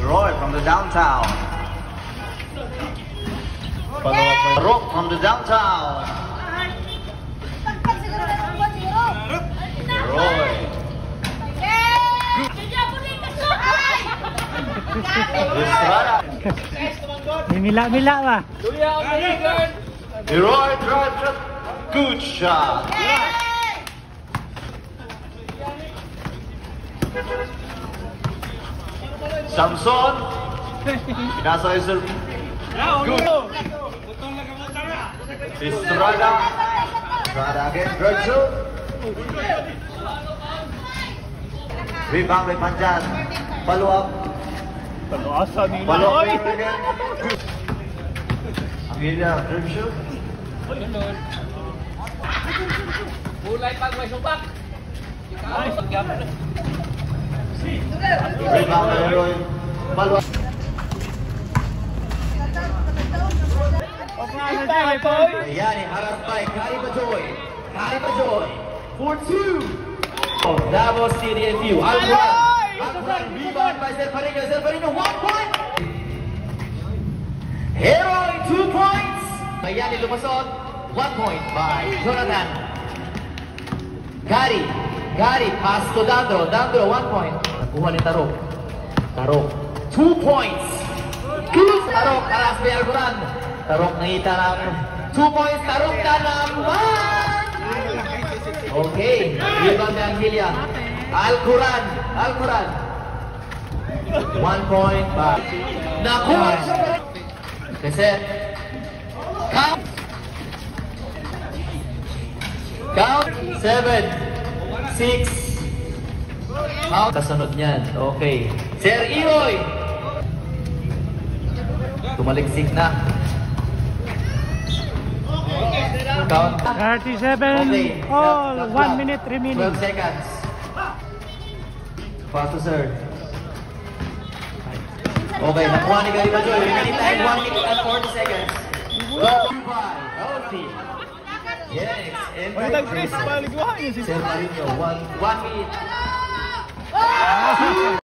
Roy from the downtown. Rock from the downtown. Roy. Estrada. Mila-mila ba? Roy drive. Good shot. Samson. Pinasa yung serve. Good. Estrada. Estrada again. Virgil. Rebound by Panjan. Follow up. Pag-asa nila. Follow up again. Amelia. Virgil. Mulai pag may subak. Rebound by Roy. Follow up. Ayan, harap pa. Kari Bajoy. Kari Bajoy. 4-2. Davao City and View. Alcuran. Rebound by Zerfarino. Zerfarino, 1 point. Heroy, 2 points. Ayan, lumasot. 1 point by Jonathan. Gary. Gary, pass to Dandro. Dandro, 1 point. Nakuha ni Tarok. Tarok, 2 points. Tarok, aras by Alcuran. Tarok, nakita ng 2 points. Tarok na naman. Okay, rebound ni Angelia. Alcuran. Alcuran. 1 point by nakuha siya. Reset. Count. Count. 7, 6. Count. Kasunod niyan. Okay. Sir Iroy. Tumaliksik na. Count. 37 Okay. all, 1 minute remaining. 12 seconds. Pass to serve. Okay, nakuha ni Gary Bajoy. Remaining time, 1 minute and 40 seconds. Go by Healthy. Yes, and Sir Marino, 1 minute.